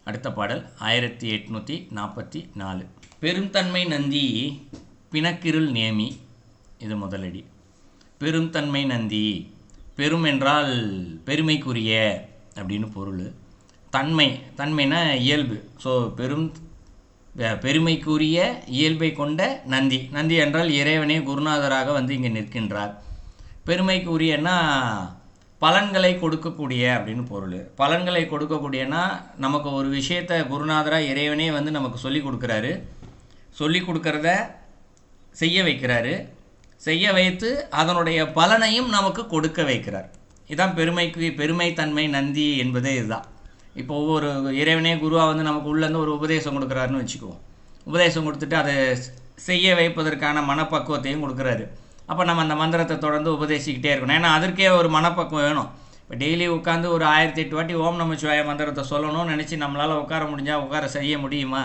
அடுத்த பாடல் 1844. பெருந்தன்மை நந்தி பிணக்கிருள் நேமி. இது முதலடி. பெருந்தன்மை நந்தி, பெரும் என்றால் பெருமைக்குரிய அப்படின்னு பொருள். தன்மைனா இயல்பு. ஸோ பெருமைக்குரிய இயல்பை கொண்ட நந்தி. நந்தி என்றால் இறைவனே குருநாதராக வந்து இங்கே நிற்கின்றார். பெருமைக்குரியன்னா பலன்களை கொடுக்கக்கூடிய அப்படின்னு பொருள். பலன்களை கொடுக்கக்கூடியனா நமக்கு ஒரு விஷயத்தை குருநாதராக இறைவனே வந்து நமக்கு சொல்லி கொடுக்குறாரு. சொல்லி கொடுக்கறத செய்ய வைக்கிறாரு. செய்ய வைத்து அதனுடைய பலனையும் நமக்கு கொடுக்க வைக்கிறார். இதுதான் பெருமைத்தன்மை நந்தி என்பதே இதுதான். இப்போ ஒவ்வொரு இறைவனே குருவாக வந்து நமக்கு உள்ளேருந்து ஒரு உபதேசம் கொடுக்குறாருன்னு வச்சுக்குவோம். உபதேசம் கொடுத்துட்டு அதை செய்ய வைப்பதற்கான மனப்பக்குவத்தையும் கொடுக்குறாரு. அப்போ நம்ம அந்த மந்திரத்தை தொடர்ந்து உபதேசிக்கிட்டே இருக்கணும். ஏன்னா அதற்கே ஒரு மனப்பக்குவம் வேணும். இப்போ டெய்லி உட்காந்து ஒரு 1008 வாட்டி ஓம் நமச்சிவாய மந்திரத்தை சொல்லணும்னு நினச்சி நம்மளால் உட்கார முடிஞ்சால் உட்கார செய்ய முடியுமா?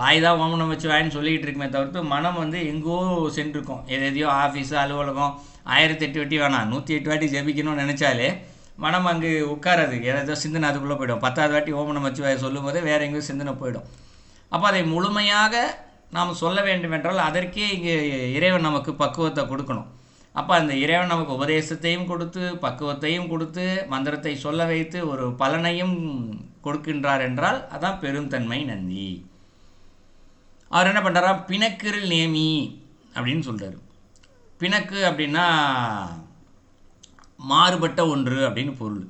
வாய் தான் ஓம் நமச்சிவாயன்னு சொல்லிக்கிட்டு இருக்குமே தவிர்த்து மனம் வந்து எங்கோ சென்றிருக்கும். எதையோ ஆஃபீஸு அலுவலகம் 1008 வாட்டி வேணாம், 108 வாட்டி ஜபிக்கணும்னு நினச்சாலே மனம் அங்கே உட்காராது. ஏதோ சிந்தனை அதுக்குள்ளே போயிடும். 10வது வாட்டி ஓம் நமச்சிவாய சொல்லும் போதே வேறு எங்கேயும் சிந்தனை போயிடும். அப்போ அதை முழுமையாக நாம் சொல்ல வேண்டும் என்றால் அதற்கே இங்கே இறைவன் நமக்கு பக்குவத்தை கொடுக்கணும். அப்போ அந்த இறைவன் நமக்கு உபதேசத்தையும் கொடுத்து பக்குவத்தையும் கொடுத்து மந்திரத்தை சொல்ல வைத்து ஒரு பலனையும் கொடுக்கின்றார் என்றால் அதான் பெருந்தன்மை நந்தி. அவர் என்ன பண்ணுறாரா, பிணக்கிருள் நேமி அப்படின்னு சொல்கிறார். பிணக்கு அப்படின்னா மாறுபட்ட ஒன்று அப்படின்னு பொருள்.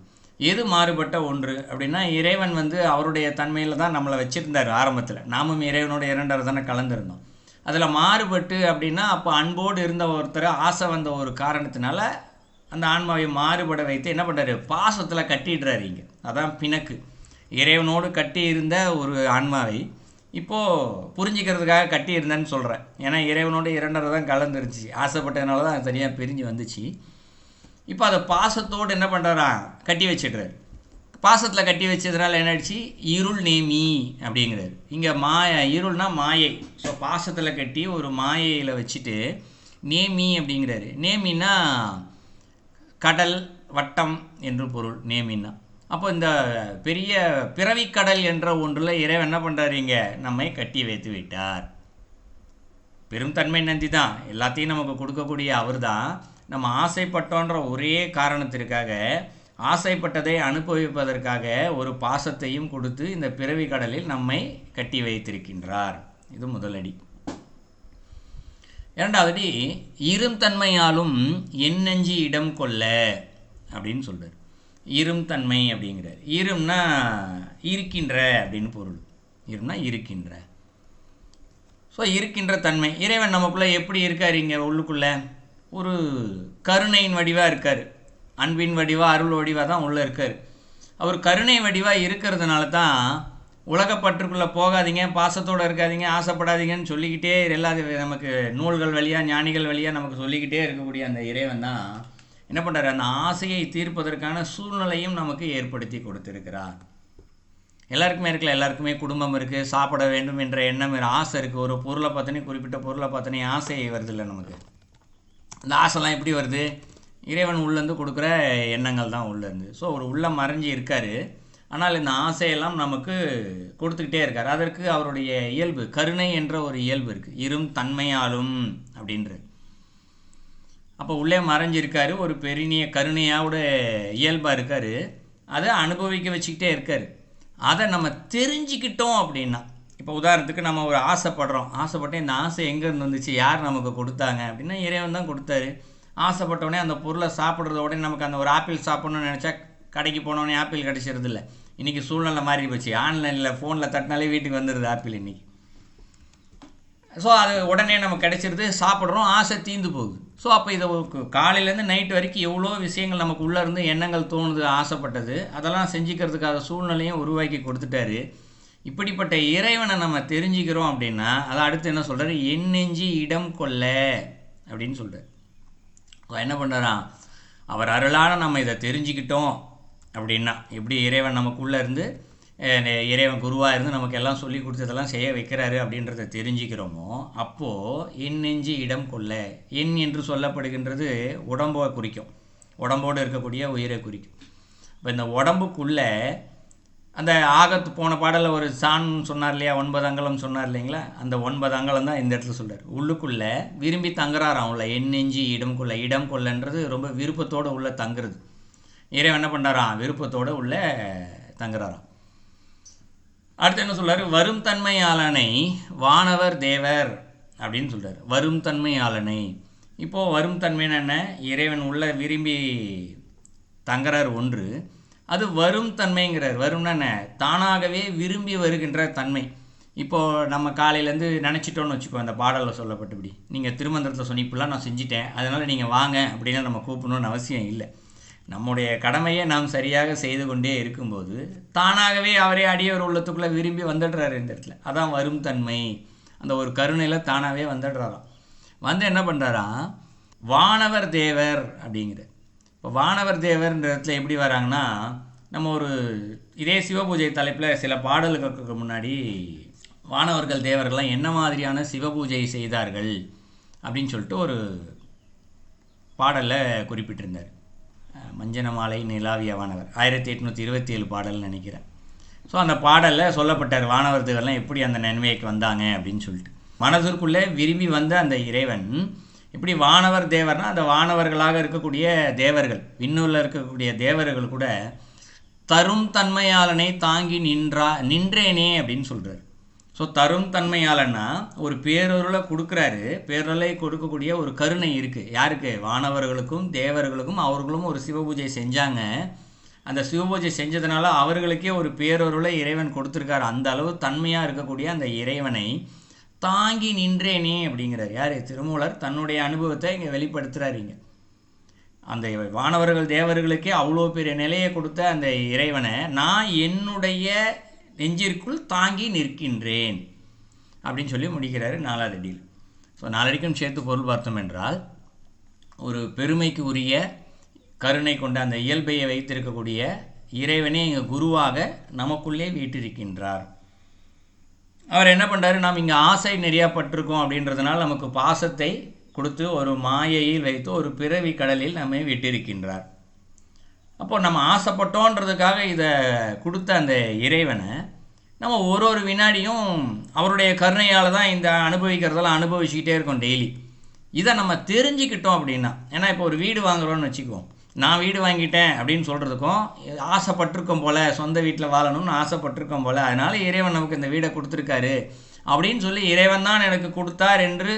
எது மாறுபட்ட ஒன்று அப்படின்னா இறைவன் வந்து அவருடைய தன்மையில் தான் நம்மளை வச்சுருந்தார் ஆரம்பத்தில். நாமும் இறைவனோட இரண்டரை தானே கலந்துருந்தோம். அதில் மாறுபட்டு அப்படின்னா அப்போ அன்போடு இருந்த ஒருத்தர் ஆசை வந்த ஒரு காரணத்தினால அந்த ஆன்மாவை மாறுபட வைத்து என்ன பண்ணுறாரு, பாசத்தில் கட்டிடுறாரு. இங்கே அதான் பிணக்கு. இறைவனோடு கட்டி இருந்த ஒரு ஆன்மாவை இப்போது புரிஞ்சிக்கிறதுக்காக கட்டி இருந்தேன்னு சொல்கிறேன். ஏன்னா இறைவனோட இரண்டரை தான் கலந்துருச்சு. ஆசைப்பட்டதுனால தான் அது தனியாக பிரிஞ்சு வந்துச்சு. இப்போ அதை பாசத்தோடு என்ன பண்ணுறாரா, கட்டி வச்சிடுறாரு. பாசத்தில் கட்டி வச்சதுனால என்ன ஆயிடுச்சு, இருள் நேமி அப்படிங்கிறாரு. இங்கே இருள்னா மாயை. ஸோ பாசத்தில் கட்டி ஒரு மாயையில் வச்சுட்டு நேமி அப்படிங்கிறாரு. நேமின்னா கடல் வட்டம் என்று பொருள். நேமின்னா அப்போ இந்த பெரிய பிறவிக்கடல் என்ற ஒன்றில் இறைவன் என்ன பண்ணுறாரு, இங்கே நம்மை கட்டி வைத்து விட்டார். பெருந்தன்மை நந்தி தான் எல்லாத்தையும் நமக்கு கொடுக்கக்கூடிய அவர் தான். நம்ம ஆசைப்பட்டோன்ற ஒரே காரணத்திற்காக ஆசைப்பட்டதை அனுபவிப்பதற்காக ஒரு பாசத்தையும் கொடுத்து இந்த பிறவி கடலில் நம்மை கட்டி வைத்திருக்கின்றார். இது முதலடி. இரண்டாவதடி, இரும் தன்மையாலும் என் நெஞ்சு இடம் கொள்ள அப்படின்னு சொல்றார். இரும் தன்மை அப்படிங்கிறார். இரும்னா இருக்கின்ற அப்படின்னு பொருள். இரும்னா இருக்கின்ற. ஸோ இருக்கின்ற தன்மை. இறைவன் நமக்குள்ளே எப்படி இருக்கார், இங்கே உள்ளுக்குள்ளே ஒரு கருணையின் வடிவாக இருக்கார். அன்பின் வடிவாக அருள் வடிவாக தான் உள்ளே இருக்கார். அவர் கருணை வடிவாக இருக்கிறதுனால தான் உலகப்பற்றுக்குள்ளே போகாதீங்க, பாசத்தோடு இருக்காதீங்க, ஆசைப்படாதீங்கன்னு சொல்லிக்கிட்டே எல்லாத்தையும் நமக்கு நூல்கள் வழியாக ஞானிகள் வழியாக நமக்கு சொல்லிக்கிட்டே இருக்கக்கூடிய அந்த இறைவன் தான் என்ன பண்ணுறாரு, அந்த ஆசையை தீர்ப்பதற்கான சூழ்நிலையும் நமக்கு ஏற்படுத்தி கொடுத்துருக்கிறார். எல்லாருக்குமே இருக்கல, எல்லாருக்குமே குடும்பம் இருக்குது, சாப்பிட வேண்டும் என்ற எண்ணம் ஆசை இருக்குது. ஒரு பொருளை பார்த்தனே, குறிப்பிட்ட பொருளை பார்த்தனே ஆசை வருது இல்லை நமக்கு. அந்த ஆசைலாம் எப்படி வருது, இறைவன் உள்ளேருந்து கொடுக்குற எண்ணங்கள் தான் உள்ளேருந்து. ஸோ ஒரு உள்ளம் மறைஞ்சி இருக்கார். ஆனால் இந்த ஆசையெல்லாம் நமக்கு கொடுத்துக்கிட்டே இருக்கார். அதற்கு அவருடைய இயல்பு கருணை என்ற ஒரு இயல்பு இருக்குது. இரும் தன்மையாலும் அப்படின்றது. அப்போ உள்ளே மறைஞ்சிருக்காரு. ஒரு பெரிய கருணையோட இயல்பாக இருக்கார். அதை அனுபவிக்க வச்சுக்கிட்டே இருக்கார். அதை நம்ம தெரிஞ்சுக்கிட்டோம் அப்படின்னா, இப்போ உதாரணத்துக்கு நம்ம ஒரு ஆசைப்பட்டு இந்த ஆசை எங்கேருந்து வந்துச்சு, யார் நமக்கு கொடுத்தாங்க அப்படின்னா இறைவன் தான் கொடுத்தாரு. ஆசைப்பட்டோடனே அந்த பொருளை சாப்பிட்றத உடனே நமக்கு அந்த ஒரு ஆப்பிள் சாப்பிட்ணுன்னு நினச்சா கடைக்கு போனோடனே ஆப்பிள் கிடச்சிருது இல்லை. இன்றைக்கி சூழ்நிலை மாறி போச்சு. ஆன்லைனில் ஃபோனில் தட்டினாலே வீட்டுக்கு வந்துடுது ஆப்பிள் இன்றைக்கி. ஸோ அது உடனே நமக்கு கிடச்சிருது, சாப்பிட்றோம், ஆசை தீர்ந்து போகுது. ஸோ அப்போ இதை காலையிலேருந்து நைட்டு வரைக்கும் எவ்வளோ விஷயங்கள் நமக்கு உள்ளே இருந்து எண்ணங்கள் தோணுது, ஆசைப்பட்டது, அதெல்லாம் செஞ்சுக்கிறதுக்காக சூழ்நிலையும் உருவாக்கி கொடுத்துட்டாரு. இப்படிப்பட்ட இறைவனை நம்ம தெரிஞ்சுக்கிறோம் அப்படின்னா அதை அடுத்து என்ன சொல்கிறாரு, என் நெஞ்சு இடம் கொள்ள அப்படின்னு சொல்கிறார். என்ன பண்ணுறான், அவர் அருளால் நம்ம இதை தெரிஞ்சுக்கிட்டோம் அப்படின்னா, எப்படி இறைவன் நமக்குள்ளே இருந்து இறைவன் குருவாக இருந்து நமக்கு எல்லாம் சொல்லி கொடுத்ததெல்லாம் செய்ய வைக்கிறாரு அப்படின்றத தெரிஞ்சுக்கிறோமோ, அப்போது என் நெஞ்சு இடம் கொள்ள. எண் என்று சொல்லப்படுகின்றது உடம்பை குறிக்கும், உடம்போடு இருக்கக்கூடிய உயிரை குறிக்கும். இப்போ இந்த உடம்புக்குள்ளே அந்த ஆகத்து போன பாடலில் ஒரு சான் சொன்னார் இல்லையா, 9 அங்கலம் சொன்னார் இல்லைங்களா, அந்த 9 அங்கலம் தான் இந்த இடத்துல சொல்கிறார். உள்ளுக்குள்ளே விரும்பி தங்குறாராம் உள்ள, என் நெஞ்சு இடம் கொள்ள. இடம் கொள்ளன்றது ரொம்ப விருப்பத்தோடு உள்ள தங்குறது. இறைவன் என்ன பண்ணுறாராம், விருப்பத்தோடு உள்ள தங்குறாராம். அடுத்து என்ன சொல்கிறார், வரும் தன்மையாளனை வானவர் தேவர் அப்படின்னு சொல்கிறார். வரும் தன்மையாளனை, இப்போது வரும் தன்மைன்னு என்ன, இறைவன் உள்ள விரும்பி தங்குறார் ஒன்று, அது வரும் தன்மைங்கிறார். வரும்னா என்ன, தானாகவே விரும்பி வருகின்ற தன்மை. இப்போது நம்ம காலையிலேருந்து நினச்சிட்டோன்னு வச்சுக்கோ, அந்த பாடலில் சொல்லப்பட்டபடி நீங்கள் திருமந்திரத்தில் சொன்னிப்பெல்லாம் நான் செஞ்சுட்டேன், அதனால் நீங்கள் வாங்க அப்படின்னா நம்ம கூப்பிடணுன்னு அவசியம் இல்லை. நம்முடைய கடமையை நாம் சரியாக செய்து கொண்டே இருக்கும்போது தானாகவே அவரே அடியவர் உள்ளத்துக்குள்ளே விரும்பி வந்துடுறாரு இந்த இடத்துல. அதான் வரும் தன்மை. அந்த ஒரு கருணையில் தானாகவே வந்துடுறாராம். வந்து என்ன பண்ணுறாராம், வானவர் தேவர் அப்படிங்கிற. இப்போ வானவர் தேவர்ன்ற இடத்துல எப்படி வராங்கன்னா, நம்ம ஒரு இதே சிவபூஜை தலைப்பில் சில பாடல்களுக்கு முன்னாடி வானவர்கள் தேவர்கள்லாம் என்ன மாதிரியான சிவபூஜை செய்தார்கள் அப்படின்னு சொல்லிட்டு ஒரு பாடலில் குறிப்பிட்டிருந்தார். மஞ்சன மாலை நிலாவிய வானவர் 1827 பாடல்னு நினைக்கிறேன். ஸோ அந்த பாடலில் சொல்லப்பட்டார் வானவர் தேவர்லாம் எப்படி அந்த நன்மைக்கு வந்தாங்க அப்படின்னு சொல்லிட்டு. மனதிற்குள்ளே விரும்பி வந்த அந்த இறைவன் இப்படி வானவர் தேவர்னால் அந்த வானவர்களாக இருக்கக்கூடிய தேவர்கள், விண்ணூரில் இருக்கக்கூடிய தேவர்கள் கூட தரும் தன்மையாளனை தாங்கி நின்றேனே அப்படின்னு சொல்கிறார். ஸோ தரும் தன்மையாளன்னா ஒரு பேரொருளை கொடுக்குறாரு. பேரொருளை கொடுக்கக்கூடிய ஒரு கருணை இருக்குது. யாருக்கு, வானவர்களுக்கும் தேவர்களுக்கும். அவர்களும் ஒரு சிவபூஜை செஞ்சாங்க. அந்த சிவபூஜை செஞ்சதுனால அவர்களுக்கே ஒரு பேரொருளை இறைவன் கொடுத்துருக்காரு. அந்த அளவு தன்மையாக இருக்கக்கூடிய அந்த இறைவனை தாங்கி நின்றேனே அப்படிங்கிறார். யார், திருமூலர் தன்னுடைய அனுபவத்தை இங்கே வெளிப்படுத்துகிறார். இங்கே அந்த வானவர்கள் தேவர்களுக்கே அவ்வளோ பெரிய நிலையை கொடுத்த அந்த இறைவனை நான் என்னுடைய நெஞ்சிற்குள் தாங்கி நிற்கின்றேன் அப்படின்னு சொல்லி முடிக்கிறாரு 4வது அடியில். ஸோ 4 அடிக்கும் சேர்த்து பொருள் பார்த்தோம் என்றால், ஒரு பெருமைக்கு உரிய கருணை கொண்ட அந்த இயல்பையை வைத்திருக்கக்கூடிய இறைவனே இங்கே குருவாக நமக்குள்ளே வீட்டிருக்கின்றார். அவர் என்ன பண்ணுறாரு, நாம் இங்கே ஆசை நிறையா பட்டிருக்கோம் அப்படின்றதுனால நமக்கு பாசத்தை கொடுத்து ஒரு மாயையில் வைத்து ஒரு பிறவி கடலில் நம்மை விட்டிருக்கின்றார். அப்போது நம்ம ஆசைப்பட்டோன்றதுக்காக இதை கொடுத்த அந்த இறைவனை நம்ம ஒரு வினாடியும் அவருடைய கருணையால் தான் இந்த அனுபவிக்கிறதெல்லாம் அனுபவிச்சுக்கிட்டே இருக்கோம் டெய்லி. இதை நம்ம தெரிஞ்சுக்கிட்டோம் அப்படின்னா, ஏன்னா இப்போ ஒரு வீடு வாங்குகிறோன்னு வச்சுக்குவோம், நான் வீடு வாங்கிட்டேன் அப்படின்னு சொல்கிறதுக்கும் ஆசைப்பட்டிருக்கோம் போல், சொந்த வீட்டில் வாழணும்னு ஆசைப்பட்டிருக்கோம் போல், அதனால் இறைவன் நமக்கு இந்த வீடை கொடுத்துருக்காரு அப்படின்னு சொல்லி இறைவன் தான் எனக்கு கொடுத்தார் என்று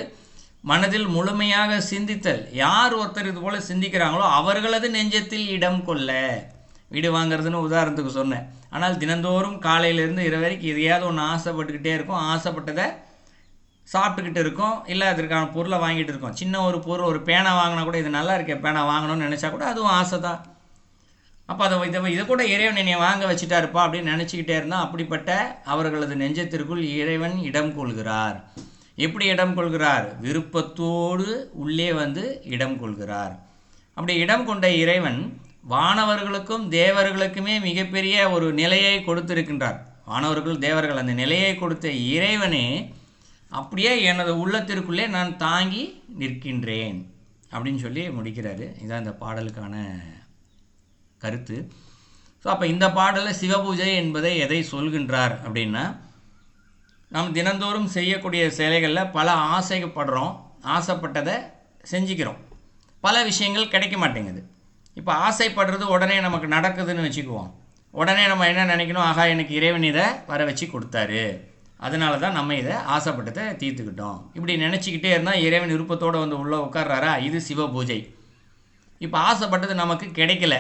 மனதில் முழுமையாக சிந்தித்தல். யார் ஒருத்தர் இது போல் சிந்திக்கிறாங்களோ அவர்களது நெஞ்சத்தில் இடம் கொள்ள. வீடு வாங்குறதுன்னு உதாரணத்துக்கு சொன்னேன். ஆனால் தினந்தோறும் காலையிலேருந்து இரவு வரைக்கும் எதையாவது ஒன்று ஆசைப்பட்டுக்கிட்டே இருக்கும். ஆசைப்பட்டதை சாப்பிட்டுக்கிட்டு இருக்கோம், இல்லை அதற்கான பொருளை வாங்கிட்டு இருக்கோம். சின்ன ஒரு பொருள், ஒரு பேனா வாங்கினா கூட இது நல்லா இருக்கே பேனா வாங்கணும்னு நினச்சா கூட அதுவும் ஆசை தான். அப்போ இதை கூட இறைவன் என்னை வாங்க வச்சுட்டாருப்பா அப்படின்னு நினச்சிக்கிட்டே இருந்தால் அப்படிப்பட்ட அவர்களது நெஞ்சத்திற்குள் இறைவன் இடம் கொள்கிறார். எப்படி இடம் கொள்கிறார், விருப்பத்தோடு உள்ளே வந்து இடம் கொள்கிறார். அப்படி இடம் கொண்ட இறைவன் வானவர்களுக்கும் தேவர்களுக்குமே மிகப்பெரிய ஒரு நிலையை கொடுத்திருக்கின்றார். வானவர்கள் தேவர்கள் அந்த நிலையை கொடுத்த இறைவனே அப்படியே எனது உள்ளத்திற்குள்ளே நான் தாங்கி நிற்கின்றேன் அப்படின்னு சொல்லி முடிக்கிறாரு. இதுதான் இந்த பாடலுக்கான கருத்து. ஸோ அப்போ இந்த பாடலில் சிவபூஜை என்பதை எதை சொல்கின்றார் அப்படின்னா, நாம் தினந்தோறும் செய்யக்கூடிய செயல்களில் பல ஆசைப்படுறோம், ஆசைப்பட்டதை செஞ்சுக்கிறோம், பல விஷயங்கள் கிடைக்க மாட்டேங்குது. இப்போ ஆசைப்படுறது உடனே நமக்கு நடக்குதுன்னு வச்சுக்குவோம். உடனே நம்ம என்ன நினைக்கணும், ஆகா எனக்கு இறைவன் இதை வர வச்சு கொடுத்தாரு, அதனால தான் நம்ம இதை ஆசைப்பட்டதை தீர்த்துக்கிட்டோம். இப்படி நினச்சிக்கிட்டே இருந்தால் இறைவன் விருப்பத்தோடு வந்து உள்ளே உட்கார்றாரா, இது சிவ பூஜை. இப்போ ஆசைப்பட்டது நமக்கு கிடைக்கல,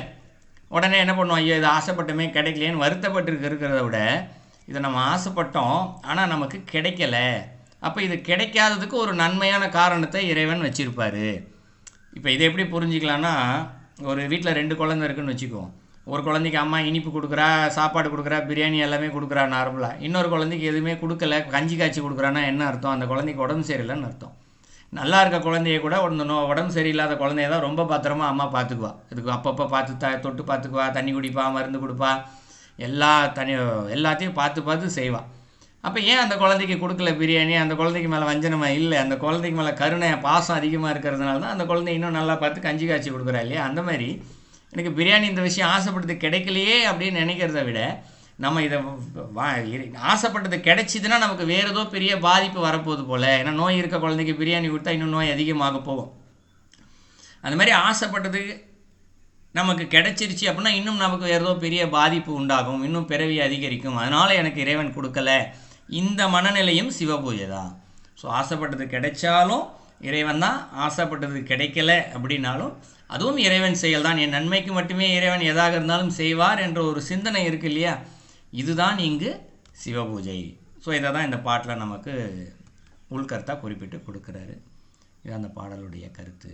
உடனே என்ன பண்ணுவோம், ஐயோ இது ஆசைப்பட்டமே கிடைக்கலேன்னு வருத்தப்பட்டு இருக்கிறத விட இதை நம்ம ஆசைப்பட்டோம் ஆனால் நமக்கு கிடைக்கல, அப்போ இது கிடைக்காததுக்கு ஒரு நன்மையான காரணத்தை இறைவன் வச்சுருப்பார். இப்போ இதை எப்படி புரிஞ்சிக்கலான்னா, ஒரு வீட்டில் 2 குழந்தை இருக்குன்னு வச்சுக்குவோம். ஒரு குழந்தைக்கு அம்மா இனிப்பு கொடுக்குறா, சாப்பாடு கொடுக்குறா, பிரியாணி எல்லாமே கொடுக்குறா நார்மலாக. இன்னொரு குழந்தைக்கு எதுவுமே கொடுக்கல, கஞ்சி காய்ச்சி கொடுக்குறான்னா என்ன அர்த்தம், அந்த குழந்தைக்கு உடம்பு சரியில்லைன்னு அர்த்தம். நல்லா இருக்க குழந்தைய கூட உடம்பு சரியில்லாத குழந்தைய தான் ரொம்ப பத்திரமா அம்மா பார்த்துக்குவா. இதுக்கு அப்பப்போ பார்த்து தொட்டு பார்த்துக்குவா, தண்ணி குடிப்பா, மருந்து கொடுப்பா, எல்லாத்தையும் பார்த்து செய்வாள். அப்போ ஏன் அந்த குழந்தைக்கு கொடுக்கல பிரியாணி, அந்த குழந்தைக்கு மேலே வஞ்சனமாக இல்லை, அந்த குழந்தைக்கு மேலே கருணை பாசம் அதிகமாக இருக்கிறதுனால தான் அந்த குழந்தை இன்னும் நல்லா பார்த்து கஞ்சி காய்ச்சி கொடுக்குறா இல்லையா. அந்த மாதிரி எனக்கு பிரியாணி இந்த விஷயம் ஆசைப்படுறது கிடைக்கலையே அப்படின்னு நினைக்கிறத விட நம்ம இதை ஆசைப்பட்டது கிடைச்சிதுன்னா நமக்கு வேறு ஏதோ பெரிய பாதிப்பு வரப்போகுது போல். ஏன்னா நோய் இருக்க குழந்தைக்கு பிரியாணி கொடுத்தா இன்னும் நோய் அதிகமாக போகும். அந்த மாதிரி ஆசைப்பட்டது நமக்கு கிடைச்சிருச்சு அப்படின்னா இன்னும் நமக்கு ஏதோ பெரிய பாதிப்பு உண்டாகும், இன்னும் பிறவி அதிகரிக்கும், அதனால் எனக்கு இறைவன் கொடுக்கல. இந்த மனநிலையும் சிவபூஜை தான். ஸோ ஆசைப்பட்டது கிடைச்சாலும் இறைவன் தான், ஆசைப்பட்டது கிடைக்கல அப்படின்னாலும் அதுவும் இறைவன் செயல் தான். என் நன்மைக்கு மட்டுமே இறைவன் எதாக இருந்தாலும் செய்வார் என்ற ஒரு சிந்தனை இருக்குது இல்லையா, இதுதான் இங்கு சிவபூஜை. ஸோ இதை தான் இந்த பாட்டில் நமக்கு உள்கருத்தாக குறிப்பிட்டு கொடுக்குறாரு. இது அந்த பாடலுடைய கருத்து.